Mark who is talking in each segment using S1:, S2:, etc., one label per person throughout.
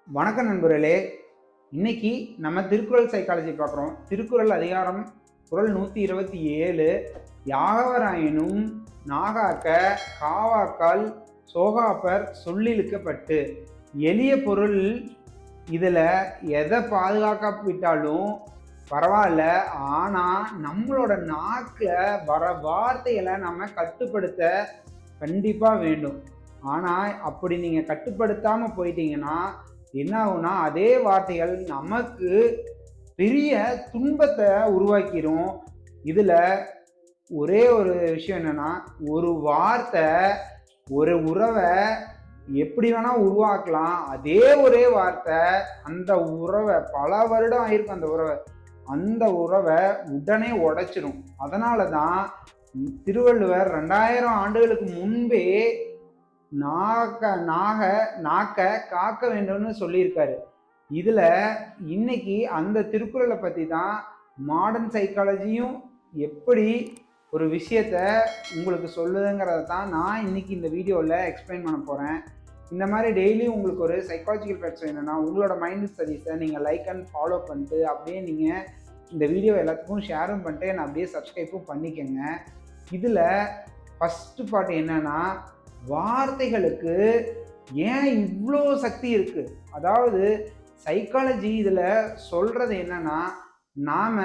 S1: வணக்கம் நண்பர்களே. இன்னைக்கு நம்ம திருக்குறள் சைக்காலஜி பார்க்குறோம். திருக்குறள் அதிகாரம் குறள் 127 யாகவராயினும் நாகாக்க காவாக்கால் சோகாப்பர் சொல்லிழுக்கப்பட்டு. எளிய பொருள், இதில் எதை பாதுகாக்காவிட்டாலும் பரவாயில்ல, ஆனால் நம்மளோட நாக்கில் வர வார்த்தைகளை நம்ம கட்டுப்படுத்த கண்டிப்பாக வேண்டும். ஆனால் அப்படி நீங்கள் கட்டுப்படுத்தாமல் போயிட்டீங்கன்னா என்ன ஆகும்னா, அதே வார்த்தைகள் நமக்கு பெரிய துன்பத்தை உருவாக்கிடும். இதில் ஒரே ஒரு விஷயம் என்னன்னா, ஒரு வார்த்தை ஒரு உறவை எப்படி வேணால் உருவாக்கலாம். அதே ஒரே வார்த்தை அந்த உறவை பல வருடம் ஆயிருக்கும், அந்த உறவை உடனே உடைச்சிடும். அதனால தான் திருவள்ளுவர் 2000 ஆண்டுகளுக்கு முன்பே நாக்க காக்க வேண்டும்னு சொல்லியிருக்காரு. இதில் இன்னைக்கு அந்த திருக்குறளை பற்றி தான் மாடர்ன் சைக்காலஜியும் எப்படி ஒரு விஷயத்த உங்களுக்கு சொல்லுதுங்கிறத தான் நான் இன்னைக்கு இந்த வீடியோவில் எக்ஸ்பிளைன் பண்ண போகிறேன். இந்த மாதிரி டெய்லியும் உங்களுக்கு ஒரு சைக்காலஜிக்கல் ஃபேக்ட்ஸ் என்னென்னா, உங்களோட மைண்ட் ஸ்டடீஸை நீங்கள் லைக் அண்ட் ஃபாலோ பண்ணிட்டு அப்படியே நீங்கள் இந்த வீடியோ எல்லாத்துக்கும் ஷேரும் பண்ணிட்டு நான் அப்படியே சப்ஸ்கிரைப்பும் பண்ணிக்கோங்க. இதில் ஃபஸ்ட்டு பார்ட் என்னென்னா, வார்த்தைகளுக்கு ஏன் இவ்வளோ சக்தி இருக்குது. அதாவது சைக்காலஜி இதில் சொல்கிறது என்னென்னா, நாம்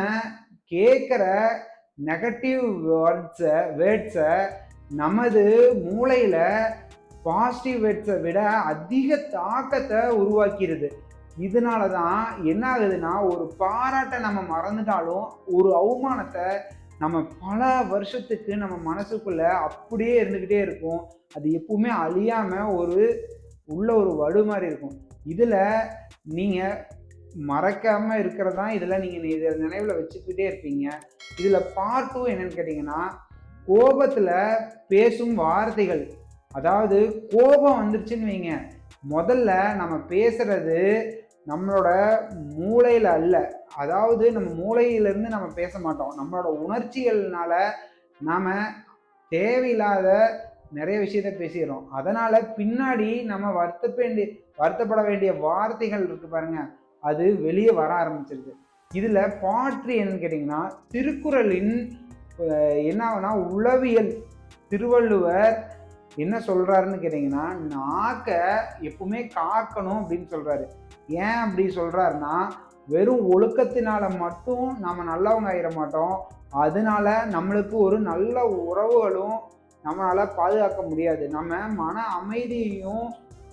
S1: கேட்குற நெகட்டிவ் வேர்ட்ஸை நமது மூளையில் பாசிட்டிவ் வேர்ட்ஸை விட அதிக தாக்கத்தை உருவாக்கிடுது. இதனால தான் என்ன ஆகுதுன்னா, ஒரு பாராட்டை நம்ம மறந்துட்டாலும் ஒரு அவமானத்தை நம்ம பல வருஷத்துக்கு நம்ம மனசுக்குள்ள அப்படியே இருந்துக்கிட்டே இருக்கும். அது எப்பவுமே அழியாமல் ஒரு வடு மாதிரி இருக்கும். இதில் நீங்கள் மறக்காமல் இருக்கிறது தான் இதில் நீங்கள் இதை நினைவில் வச்சுக்கிட்டே இருப்பீங்க. இதில் பார்ட் 2 என்னன்னு கேட்டிங்கன்னா, கோபத்தில் பேசும் வார்த்தைகள். அதாவது கோபம் வந்துருச்சுன்னு வைங்க, முதல்ல நம்ம பேசுறது நம்மளோட மூளையில் அல்ல. அதாவது நம்ம மூளையிலிருந்து நம்ம பேச மாட்டோம். நம்மளோட உணர்ச்சிகள்னால நாம் தேவையில்லாத நிறைய விஷயத்த பேசிடுறோம். அதனால் பின்னாடி நம்ம வருத்தப்பட வேண்டிய வார்த்தைகள் இருக்குது பாருங்க, அது வெளியே வர ஆரம்பிச்சிருது. இதில் பாற்று என்னன்னு கேட்டிங்கன்னா, திருக்குறளின் என்ன ஆகுனா உளவியல். திருவள்ளுவர் என்ன சொல்கிறாருன்னு கேட்டிங்கன்னா, நாக்க எப்பவுமே காக்கணும் அப்படின்னு சொல்கிறாரு. ஏன் அப்படி சொல்கிறாருன்னா, வெறும் ஒழுக்கத்தினால மட்டும் நம்ம நல்லவங்க ஆகிட மாட்டோம். அதனால நம்மளுக்கு ஒரு நல்ல உறவுகளும் நம்மளால் பாதுகாக்க முடியாது. நம்ம மன அமைதியையும்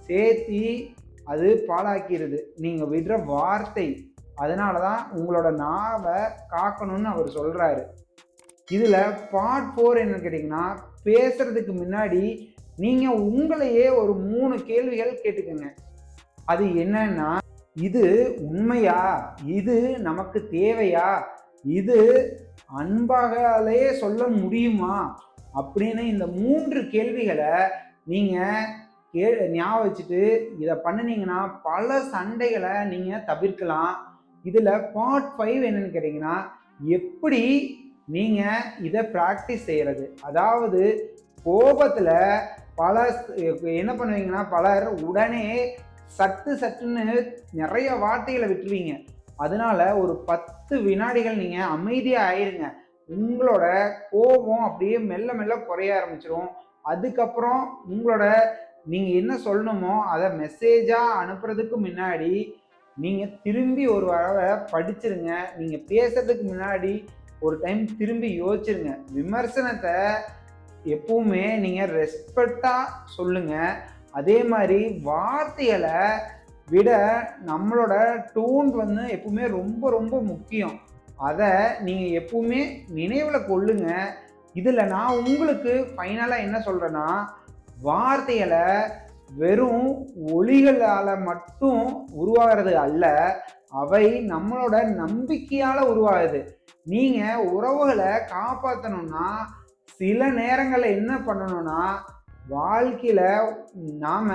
S1: சேர்த்தி அது பாழாக்கிடுது நீங்கள் விடுற வார்த்தை. அதனால தான் உங்களோட நாவை காக்கணும்னு அவர் சொல்கிறாரு. இதில் பார்ட் 4 என்னன்னு கேட்டிங்கன்னா, பேசுறதுக்கு முன்னாடி நீங்கள் உங்களையே ஒரு 3 கேள்விகள் கேட்டுக்கோங்க. அது என்னன்னா, இது உண்மையா, இது நமக்கு தேவையா, இது அன்பாகலே சொல்ல முடியுமா அப்படின்னு இந்த 3 கேள்விகளை நீங்கள் ஞாபகம் வச்சுட்டு இதை பண்ணினீங்கன்னா பல சண்டைகளை நீங்கள் தவிர்க்கலாம். இதில் பார்ட் 5 என்னன்னு கேட்டிங்கன்னா, எப்படி நீங்கள் இதை ப்ராக்டிஸ் செய்கிறது. அதாவது கோபத்தில் என்ன பண்ணுவீங்கன்னா, பலர் உடனே சட்டுன்னு நிறைய வார்த்தைகளை விட்டுருவீங்க. அதனால ஒரு 10 வினாடிகள் நீங்கள் அமைதியாக ஆயிருங்க. உங்களோட கோபம் அப்படியே மெல்ல மெல்ல குறைய ஆரம்பிச்சிடும். அதுக்கப்புறம் நீங்கள் என்ன சொல்லணுமோ அதை மெசேஜாக அனுப்புறதுக்கு முன்னாடி நீங்கள் திரும்பி ஒரு தடவை படிச்சிருங்க. நீங்கள் பேசுறதுக்கு முன்னாடி ஒரு டைம் திரும்பி யோசிச்சிருங்க. விமர்சனத்தை எப்பவுமே நீங்கள் ரெஸ்பெக்டாக சொல்லுங்கள். அதே மாதிரி வார்த்தைகளை விட நம்மளோட டோன் எப்பவுமே ரொம்ப ரொம்ப முக்கியம். அதை நீங்கள் எப்பவுமே நினைவில் கொள்ளுங்க. இதில் நான் உங்களுக்கு ஃபைனலாக என்ன சொல்கிறேன்னா, வார்த்தைகளை வெறும் ஒலிகளால் மட்டும் உருவாகிறது அல்ல, அவை நம்மளோட நம்பிக்கையால் உருவாகுது. நீங்கள் உறவுகளை காப்பாற்றணும்னா சில நேரங்களில் என்ன பண்ணணும்னா, வாழ்க்கையில் நாம்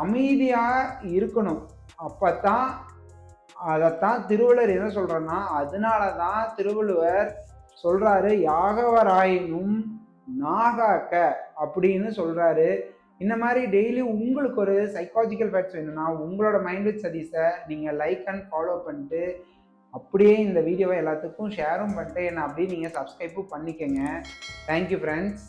S1: அமைதியாக இருக்கணும். அப்போ தான் அதைத்தான் திருவள்ளுவர் என்ன சொல்கிறேன்னா, அதனால தான் திருவள்ளுவர் சொல்கிறாரு, யாகவராயினும் நாகாக்க அப்படின்னு சொல்கிறாரு. இந்த மாதிரி டெய்லி உங்களுக்கு ஒரு சைக்காலஜிக்கல் ஃபேக்ட்ஸ் வேணும்னா உங்களோட மைண்ட் வித் சதீஸை நீங்கள் லைக் அண்ட் ஃபாலோ பண்ணிட்டு அப்படியே இந்த வீடியோவை எல்லாத்துக்கும் ஷேரும் பண்ணிட்டு என்ன அப்படியே நீங்கள் சப்ஸ்கிரைப்பும் பண்ணிக்கோங்க. Thank you friends.